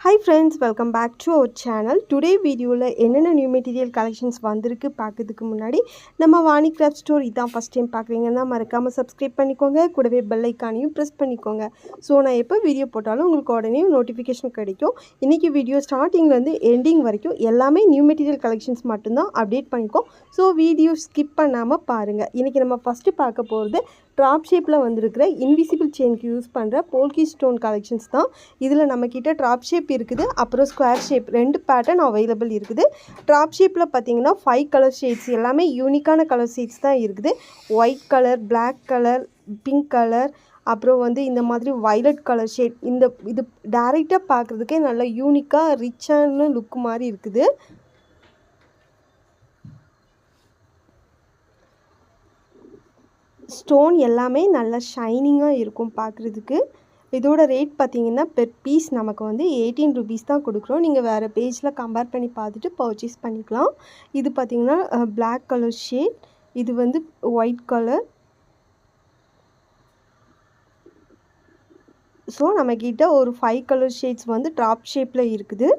Hi friends, welcome back to our channel. Today video la enna new material collections vandirukku paakadhukku munadi nama Vani Craft Store idan first time paakreenga marakama subscribe pannikonga kudave bell icon press pannikonga so na eppa video potalum ungalku odane notification kedaikum இன்னைக்கு video starting la irundhu ending varaikum ellame new material collections mattum dhaan update pannikom so video skip பண்ணாம பாருங்க இன்னைக்கு நம்ம first பார்க்க போறது drop ஷேப்ல வந்திருக்கிற invisible செயின்க்கு use பண்ற போல்கி ஸ்டோன் கலெக்ஷன்ஸ் தான் இதுல நம்ம கிட்ட ட்ராப் ஷேப் இருக்குது அப்புறம் ஸ்கொயர் ஷேப் ரெண்டு பேட்டர்ன் அவைலபிள் இருக்குது ட்ராப் ஷேப்ல பாத்தீங்கன்னா 5 கலர் ஷேட்ஸ் எல்லாமே யூனிக்கான கலர் ஷேட்ஸ் தான் இருக்குது white colour Black colour pink colour அப்புறம் வந்து இந்த மாதிரி வயலட் கலர் ஷேட் இது டைரக்டா பார்க்கிறதுக்கே நல்ல யூனிக்கா ரிச்சான லுக் மாதிரி இருக்குது ஸ்டோன் எல்லாமே நல்ல ஷைனிங்கா இருக்கும் பார்க்கிறதுக்கு இதோட ரேட் பாத்தீங்கன்னா பெர் பீஸ் நமக்கு வந்து 18 rupees தான் கொடுக்கிறோம் நீங்க வேற பேஜ்ல கம்பேர் பண்ணி பார்த்துட்டு பர்ச்சேஸ் பண்ணிக்கலாம் இது பாத்தீங்கன்னா Black கலர் ஷேட் இது வந்து ஒயிட் கலர் சோ நம்ம கிட்ட ஒரு 5 கலர் ஷேட்ஸ் வந்து ட்ராப் ஷேப்ல இருக்குது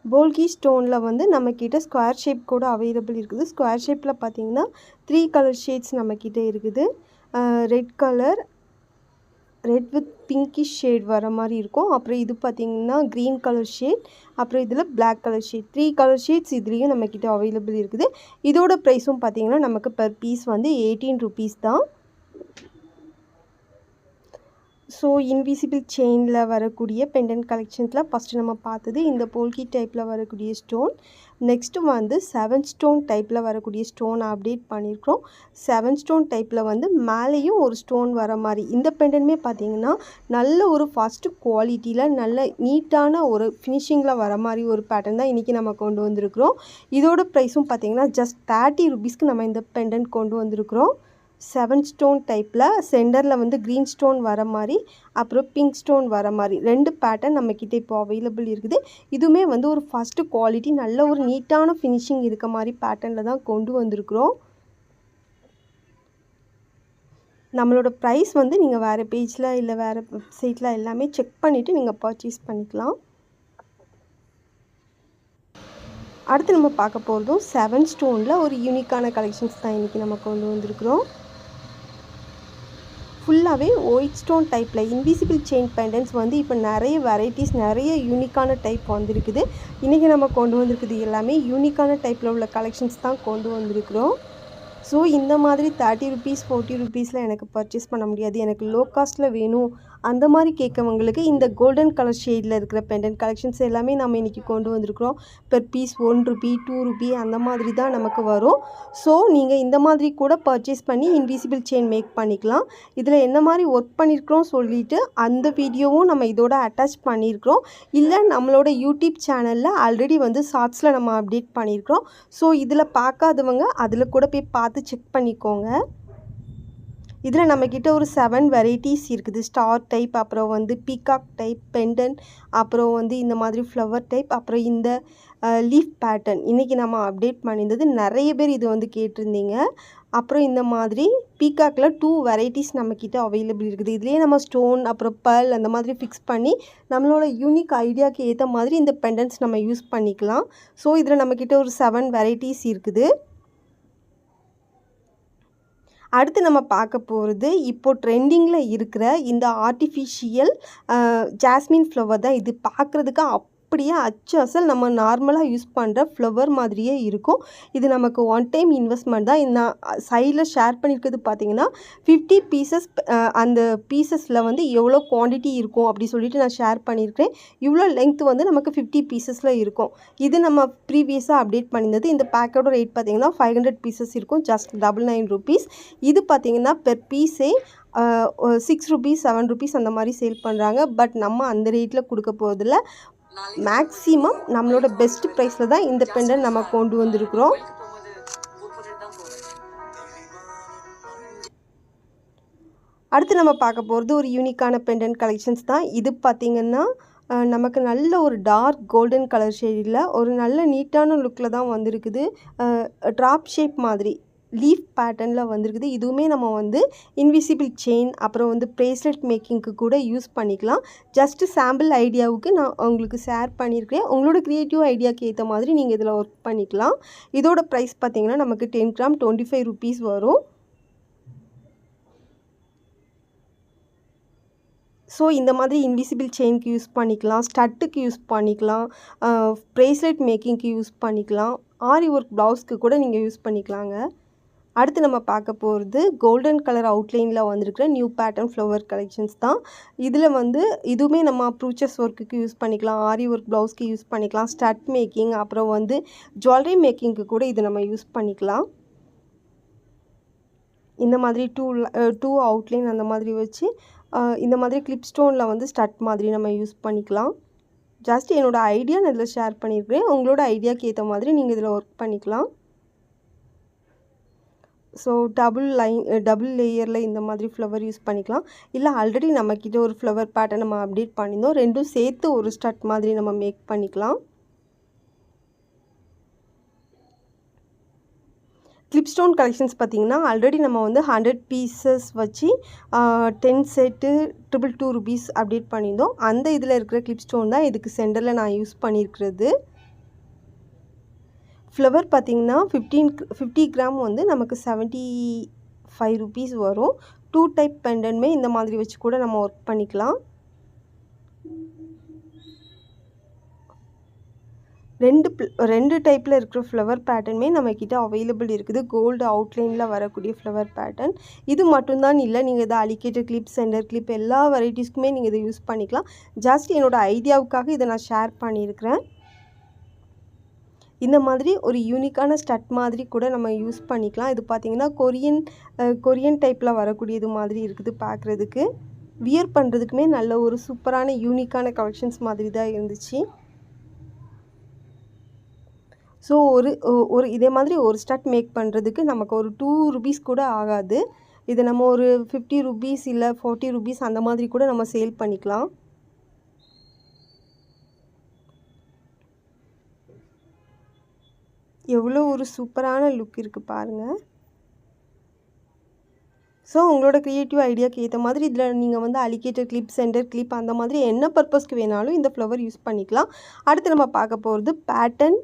போல்கி ஸ்டோன்ல வந்து நம்ம கிட்ட ஸ்கொயர் ஷேப் கூட அவைலபிள் இருக்குது ஸ்கொயர் ஷேப்ல பாத்தீங்கன்னா 3 கலர் ஷேட்ஸ் நம்ம கிட்ட இருக்குது red colour red with pinkish shade வர மாதிரி இருக்கும் அப்புறம் இது பாத்தீங்கன்னா green கலர் ஷேட் அப்புறம் இதுல Black colour shade 3 colour shades இதுலயும் நம்ம கிட்ட அவைலபிள் இருக்குது இதோட பிரைஸும் பாத்தீங்கன்னா நமக்கு per piece வந்து 18 rupees தான் So invisible chain la varakuriya pendant collections la first nama paathathu inda polki type la varakuriya stone next vandu 7 stone type la varakuriya stone update pannirukrom 7 stone type la vandu மேலையும் ஒரு stone வர மாதிரி இந்த pendant மே பாத்தீங்கன்னா நல்ல ஒரு first quality ல நல்ல நீட்டான ஒரு finishing ல வர மாதிரி ஒரு pattern தான் இன்னைக்கு நம்ம கொண்டு வந்திருக்கோம் இதோட பிரைஸும் பாத்தீங்கன்னா just 30 rupees க்கு நம்ம இந்த pendant கொண்டு வந்திருக்கோம் 7 stone type la center la வந்து green stone வர மாதிரி அப்புறம் pink stone வர மாதிரி ரெண்டு பேட்டர்ன் நம்ம கிட்ட இப்போ அவேலபிள் இருக்குது இதுமே வந்து ஒரு ஃபர்ஸ்ட் குவாலிட்டி நல்ல ஒரு நீட்டான ஃபினிஷிங் இருக்க மாதிரி பேட்டர்ன்ல தான் கொண்டு வந்திருக்கோம் நம்மளோட பிரைஸ் வந்து நீங்க வேற பேஜ்ல இல்ல வேற வெப்சைட்ல எல்லாமே செக் பண்ணிட்டு நீங்க பர்ச்சேஸ் பண்ணிக்கலாம் அடுத்து நம்ம பார்க்க போறதும் 7 ஸ்டோன்ல ஒரு யூனிக்கான கலெக்ஷன்ஸ் தான் இன்னைக்கு நம்ம கொண்டு வந்திருக்கோம் ஃபுல்லாவே ஒயிட் ஸ்டோன் டைப்ல இன்விசிபிள் செயின் பெண்டன்ட்ஸ் வந்து இப்போ நிறைய வெரைட்டிஸ் நிறைய யூனிக்கான டைப் வந்திருக்குது இன்னைக்கு நம்ம கொண்டு வந்திருக்குது எல்லாமே யூனிக்கான டைப்ல உள்ள கலெக்ஷன்ஸ் தான் கொண்டு வந்திருக்கோம் சோ இந்த மாதிரி 30 rupees 40 rupeesல எனக்கு பர்ச்சேஸ் பண்ண முடியாது எனக்கு லோ காஸ்ட்ல வேணும் அந்த மாதிரி கேக்கவங்களுக்கு இந்த கோல்டன் கலர் ஷேட்ல இருக்கிற பெண்டன்ட் கலெக்ஷன்ஸ் எல்லாமே நாம இன்னைக்கு கொண்டு வந்திருக்கோம் per piece 1 rupee 2 rupee அந்த மாதிரி தான் நமக்கு வரும் சோ நீங்க இந்த மாதிரி கூட பர்ச்சேஸ் பண்ணி இன்விசிபிள் செயின் மேக் பண்ணிக்கலாம் இதுல என்ன மாதிரி வர்க் பண்ணிருக்கோம் சொல்லிட்டு அந்த வீடியோவும் நம்ம இதோட அட்டாச் பண்ணிருக்கோம் இல்ல நம்மளோட YouTube சேனல்ல ஆல்ரெடி வந்து ஷார்ட்ஸ்ல நம்ம அப்டேட் பண்ணிருக்கோம் சோ இதுல பார்க்காதவங்க அதுல கூட போய் பார்த்து செக் பண்ணிக்கோங்க இதுல நம்ம கிட்ட ஒரு 7 varieties இருக்குது ஸ்டார் டைப் அப்புறம் வந்து பீகாக் டைப் பெண்டன்ட் அப்புறம் வந்து இந்த மாதிரி ஃப்ளவர் டைப் அப்புறம் இந்த லீஃப் பேட்டர்ன் இன்னைக்கு நம்ம அப்டேட் பண்ணிருந்தது நிறைய பேர் இது வந்து கேட்டிருந்தீங்க அப்புறம் இந்த மாதிரி பீகாக்ல 2 varieties நம்ம கிட்ட அவேலபிள் இருக்குது இதுலயே நம்ம ஸ்டோன் அப்புறம் pearl அந்த மாதிரி ஃபிக்ஸ் பண்ணி நம்மளோட யூனிக் ஐடியாக்கு ஏத்த மாதிரி இந்த பெண்டன்ட்ஸ் நம்ம யூஸ் பண்ணிக்கலாம் சோ இதுல நம்ம கிட்ட ஒரு 7 varieties இருக்குது அடுத்து நம்ம பார்க்க போறது இப்போ ட்ரெண்டிங்ல இருக்கிற இந்த ஆர்ட்டிஃபிஷியல் ஜாஸ்மின் ஃப்ளவர் தான் இது பார்க்கிறதுக்கு அப்படியே அச்சு அசல் நம்ம நார்மலா யூஸ் பண்ற ஃப்ளவர் மாதிரியே இருக்கும் இது நமக்கு ஒன் டைம் இன்வெஸ்ட்மென்ட் தான் இந்த சைடுல ஷேர் பண்ணிருக்கிறது பாத்தீங்கன்னா 50 பீசஸ் அந்த பீசஸ்ல வந்து எவ்வளவு குவாண்டிட்டி இருக்கும் அப்படி சொல்லிட்டு நான் ஷேர் பண்ணிருக்கேன் இவ்ளோ லெங்த் வந்து நமக்கு 50 பீசஸ்ல இருக்கும் இது நம்ம ப்ரீவியஸா அப்டேட் பண்ணிருந்தது இந்த பேக்கோட ரேட் பாத்தீங்கன்னா 500 பீசஸ் இருக்கும் just 99 rupees இது பாத்தீங்கன்னா per piece 6 rupees 7 rupees அந்த மாதிரி சேல் பண்றாங்க பட் நம்ம அந்த ரேட்ல கொடுக்க போறதில்ல மேக்ஸिमम நம்மளோட பெஸ்ட் பிரைஸ்ல தான் இந்த பெண்டன்ட் நம்ம கொண்டு வந்திருக்கோம் அடுத்து நம்ம பார்க்க போறது ஒரு யூனிக்கான பெண்டன்ட் கலெக்ஷன்ஸ் தான் இது பாத்தீங்கன்னா நமக்கு நல்ல ஒரு டார்க் கோல்டன் கலர் ஷேட்ல ஒரு நல்ல நீட்டான லுக்ல தான் வந்திருக்குது டிராப் ஷேப் மாதிரி லீஃப் பேட்டர்னில் வந்திருக்குது. இதுவுமே நம்ம வந்து இன்விசிபிள் செயின் அப்புறம் வந்து ப்ரேஸ்லெட் மேக்கிங்க்கு கூட யூஸ் பண்ணிக்கலாம். ஜஸ்ட்டு சாம்பிள் ஐடியாவுக்கு நான் உங்களுக்கு ஷேர் பண்ணியிருக்கேன். உங்களோட க்ரியேட்டிவ் ஐடியாவுக்கு ஏற்ற மாதிரி நீங்கள் இதில் ஒர்க் பண்ணிக்கலாம். இதோட ப்ரைஸ் பார்த்திங்கன்னா நமக்கு 10 கிராம் 25 ருபீஸ் வரும். ஸோ இந்த மாதிரி இன்விசிபிள் செயினுக்கு யூஸ் பண்ணிக்கலாம், ஸ்டட்டுக்கு யூஸ் பண்ணிக்கலாம், ப்ரேஸ்லெட் மேக்கிங்க்கு யூஸ் பண்ணிக்கலாம், ஆரி ஒர்க் ப்ளவுஸ்க்கு கூட நீங்கள் யூஸ் பண்ணிக்கலாங்க. அடுத்து நம்ம பார்க்க போகிறது கோல்டன் கலர் அவுட்லைனில் வந்திருக்கிற நியூ பேட்டர்ன் ஃப்ளவர் கலெக்ஷன்ஸ் தான். இதில் வந்து இதுவுமே நம்ம ப்ரூச்சஸ் ஒர்க்குக்கு யூஸ் பண்ணிக்கலாம், ஆரி ஒர்க் ப்ளவுஸ்க்கு யூஸ் பண்ணிக்கலாம், ஸ்டட் மேக்கிங் அப்புறம் வந்து ஜுவல்லரி மேக்கிங்க்கு கூட இது நம்ம யூஸ் பண்ணிக்கலாம். இந்த மாதிரி டூ அவுட்லைன் அந்த மாதிரி வச்சு இந்த மாதிரி கிளிப் ஸ்டோனில் வந்து ஸ்டட் மாதிரி நம்ம யூஸ் பண்ணிக்கலாம். ஜஸ்ட் என்னோடய ஐடியா நான் இதில் ஷேர் பண்ணியிருக்கிறேன். உங்களோட ஐடியாவுக்கு ஏற்ற மாதிரி நீங்கள் இதில் ஒர்க் பண்ணிக்கலாம். ஸோ டபுள் லேயரில் இந்த மாதிரி ஃப்ளவர் யூஸ் பண்ணிக்கலாம். இல்லை ஆல்ரெடி நம்மக்கிட்ட ஒரு ஃப்ளவர் பேட்டர்ன் நம்ம அப்டேட் பண்ணியிருந்தோம், ரெண்டும் சேர்த்து ஒரு ஸ்டட் மாதிரி நம்ம மேக் பண்ணிக்கலாம். கிளிப் ஸ்டோன் கலெக்ஷன்ஸ் பார்த்திங்கன்னா ஆல்ரெடி நம்ம வந்து 100 பீசஸ் வச்சு 10 செட்டு 222 ருபீஸ் அப்டேட் பண்ணியிருந்தோம். அந்த இதில் இருக்கிற கிளிப் ஸ்டோன் தான் இதுக்கு சென்டரில் நான் யூஸ் பண்ணியிருக்கிறது. ஃப்ளவர் பார்த்திங்கன்னா 50 கிராம் வந்து நமக்கு 75 ருபீஸ் வரும். 2 டைப் பெண்டன்மே இந்த மாதிரி வச்சு கூட நம்ம ஒர்க் பண்ணிக்கலாம். ரெண்டு டைப்பில் இருக்கிற ஃப்ளவர் பேட்டர்னுமே நம்மக்கிட்ட அவைலபிள் இருக்குது. கோல்டு அவுட்லைனில் வரக்கூடிய ஃப்ளவர் பேட்டர்ன் இது மட்டும்தான் இல்லை, நீங்கள் இதை அலிகேட்டர் கிளிப், சென்டர் கிளிப் எல்லா வெரைட்டிஸ்க்குமே நீங்கள் இதை யூஸ் பண்ணிக்கலாம். ஜஸ்ட் என்னோடய ஐடியாவுக்காக இதை நான் ஷேர் பண்ணியிருக்கிறேன். இந்த மாதிரி ஒரு யூனிக்கான ஸ்டட் மாதிரி கூட நம்ம யூஸ் பண்ணிக்கலாம். இது பார்த்திங்கன்னா கொரியன் டைப்பில் வரக்கூடியது மாதிரி இருக்குது பார்க்குறதுக்கு. வியர் பண்ணுறதுக்குமே நல்ல ஒரு சூப்பரான யூனிக்கான கலெக்ஷன்ஸ் மாதிரி தான் இருந்துச்சு. ஸோ ஒரு இதே மாதிரி ஒரு ஸ்டட் மேக் பண்ணுறதுக்கு நமக்கு ஒரு 2 ருபீஸ் கூட ஆகாது. இதை நம்ம ஒரு 50 ருபீஸ் இல்லை 40 ருபீஸ் அந்த மாதிரி கூட நம்ம சேல் பண்ணிக்கலாம். எவ்வளோ ஒரு சூப்பரான லுக் இருக்குது பாருங்கள். ஸோ உங்களோட க்ரியேட்டிவ் ஐடியாவுக்கு ஏற்ற மாதிரி இதில் நீங்கள் வந்து அலிகேட்டர் கிளிப், சென்டர் கிளிப் அந்த மாதிரி என்ன பர்பஸ்க்கு வேணாலும் இந்த ஃப்ளவர் யூஸ் பண்ணிக்கலாம். அடுத்து நம்ம பார்க்க போகிறது பேட்டர்ன்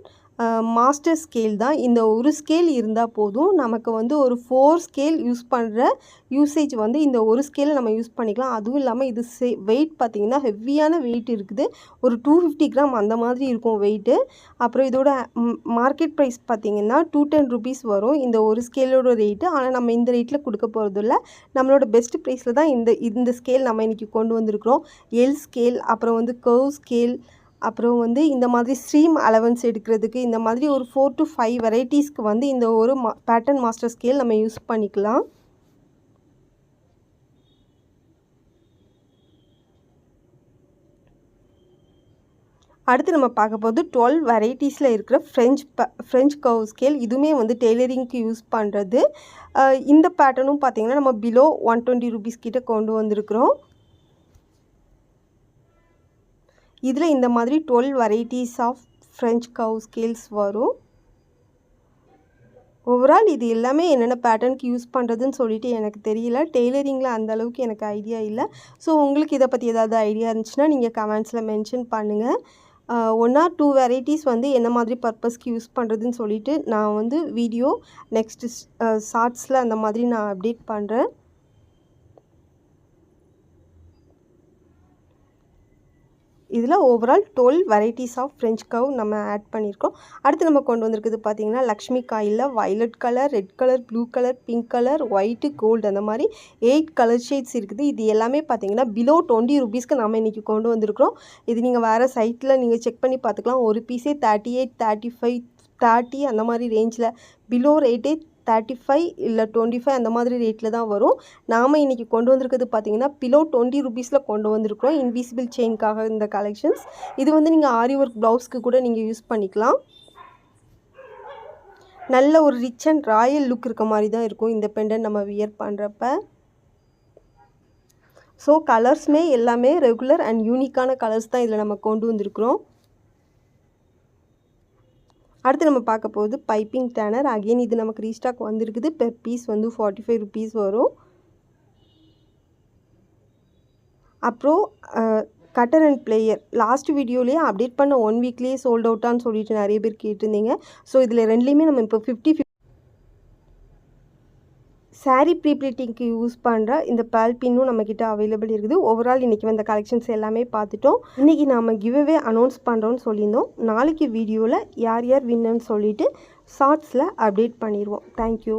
மாஸ்டர் ஸ்கேல் தான். இந்த ஒரு ஸ்கேல் இருந்தால் போதும், நமக்கு வந்து ஒரு 4 ஸ்கேல் யூஸ் பண்ணுற யூசேஜ் வந்து இந்த ஒரு ஸ்கேலை நம்ம யூஸ் பண்ணிக்கலாம். அதுவும் இல்லாமல் இது வெயிட் பார்த்திங்கன்னா ஹெவியான வெயிட் இருக்குது. ஒரு 250 கிராம் அந்த மாதிரி இருக்கும் வெயிட்டு. அப்புறம் இதோட மார்க்கெட் ப்ரைஸ் பார்த்திங்கன்னா 210 ருபீஸ் வரும் இந்த ஒரு ஸ்கேலோட ரேட்டு. ஆனால் நம்ம இந்த ரேட்டில் கொடுக்க போகிறதில்ல, நம்மளோட பெஸ்ட் ப்ரைஸில் தான் இந்த ஸ்கேல் நம்ம இன்றைக்கி கொண்டு வந்திருக்கிறோம். எல் ஸ்கேல், அப்புறம் வந்து கர்வ் ஸ்கேல், அப்புறம் வந்து இந்த மாதிரி ஸ்ட்ரீம் அலவன்ஸ் எடுக்கிறதுக்கு இந்த மாதிரி ஒரு 4 to 5 வெரைட்டிஸ்க்கு வந்து இந்த ஒரு பேட்டர்ன் மாஸ்டர் ஸ்கேல் நம்ம யூஸ் பண்ணிக்கலாம். அடுத்து நம்ம பார்க்க போது 12 வெரைட்டிஸில் இருக்கிற ஃப்ரெஞ்ச் கர்வ் ஸ்கேல். இதுவுமே வந்து டெய்லரிங்க்கு யூஸ் பண்ணுறது. இந்த பேட்டர்னும் பார்த்திங்கன்னா நம்ம பிலோ 120 ருபீஸ் கிட்ட கொண்டு வந்திருக்கிறோம். இதில் இந்த மாதிரி 12 varieties of French curve scales வரும். ஓவரால் இது எல்லாமே என்னென்ன பேட்டர்னுக்கு யூஸ் பண்ணுறதுன்னு சொல்லிட்டு எனக்கு தெரியல. டெய்லரிங்கில் அந்த அளவுக்கு எனக்கு ஐடியா இல்லை. ஸோ உங்களுக்கு இதை பற்றி ஏதாவது ஐடியா இருந்துச்சுன்னா நீங்கள் கமெண்ட்ஸில் மென்ஷன் பண்ணுங்கள். 1 or 2 வெரைட்டிஸ் வந்து என்ன மாதிரி பர்பஸ்க்கு யூஸ் பண்ணுறதுன்னு சொல்லிட்டு நான் வந்து வீடியோ நெக்ஸ்ட்டு ஷார்ட்ஸில் அந்த மாதிரி நான் அப்டேட் பண்ணுறேன். இதில் overall 12 varieties of French curve நம்ம ஆட் பண்ணியிருக்கோம். அடுத்து நம்ம கொண்டு வந்திருக்குது பார்த்திங்கன்னா Lakshmi coil violet colour, red colour, blue colour, pink colour, white, gold அந்த மாதிரி 8 கலர் ஷேட்ஸ் இருக்குது. இது எல்லாமே பார்த்திங்கன்னா பிலோ 20 ருபீஸ்க்கு நம்ம இன்றைக்கி கொண்டு வந்திருக்கிறோம். இது நீங்கள் வேறு சைட்டில் நீங்கள் செக் பண்ணி பார்த்துக்கலாம். ஒரு பீஸே 38, 35, 30 அந்த மாதிரி ரேஞ்சில், பிலோ ரேட்டே 35 இல்லை 25 அந்த மாதிரி ரேட்டில் தான் வரும். நாம் இன்றைக்கி கொண்டு வந்திருக்கிறது பார்த்திங்கன்னா பிலோ 20 ருபீஸில் கொண்டு வந்திருக்கிறோம். இன்விசிபிள் செயின்காக இந்த கலெக்ஷன்ஸ். இது வந்து நீங்கள் ஆரி ஒர்க் ப்ளவுஸ்க்கு கூட நீங்கள் யூஸ் பண்ணிக்கலாம். நல்ல ஒரு ரிச் அண்ட் ராயல் லுக் இருக்க மாதிரி தான் இருக்கும் இந்த பெண்டன் நம்ம வியர் பண்ணுறப்ப. ஸோ கலர்ஸுமே எல்லாமே ரெகுலர் அண்ட் யூனிக்கான கலர்ஸ் தான் இதில் நம்ம கொண்டு வந்திருக்கிறோம். அடுத்து நம்ம பார்க்க போகுது பைப்பிங் டேனர். அகெயின் இது நமக்கு ரீஸ்டாக் வந்திருக்குது. பெர் பீஸ் வந்து 45 ருபீஸ் வரும். அப்புறம் கட்டர் அண்ட் பிளேயர் லாஸ்ட் வீடியோலேயே அப்டேட் பண்ண 1 வீக்லேயே சோல்ட் அவுட்டான்னு சொல்லிட்டு நிறைய பேர் கேட்டிருந்தீங்க. ஸோ இதில் ரெண்டுலேயுமே நம்ம இப்போ 50 சாரீ ப்ரீப்ளீட்டிங்க்கு யூஸ் பண்ணுற இந்த பேல் பின்னும் நம்மக்கிட்ட அவைலபிள் இருக்குது. ஓவரால் இன்றைக்கி வந்த கலெக்ஷன்ஸ் எல்லாமே பார்த்துட்டோம். இன்றைக்கி நாம் கிவ்அவே அனௌன்ஸ் பண்ணுறோன்னு சொல்லியிருந்தோம். நாளைக்கு வீடியோவில் யார் யார் வின்னர்னு சொல்லிவிட்டு ஷார்ட்ஸில் அப்டேட் பண்ணிடுவோம். தேங்க்யூ.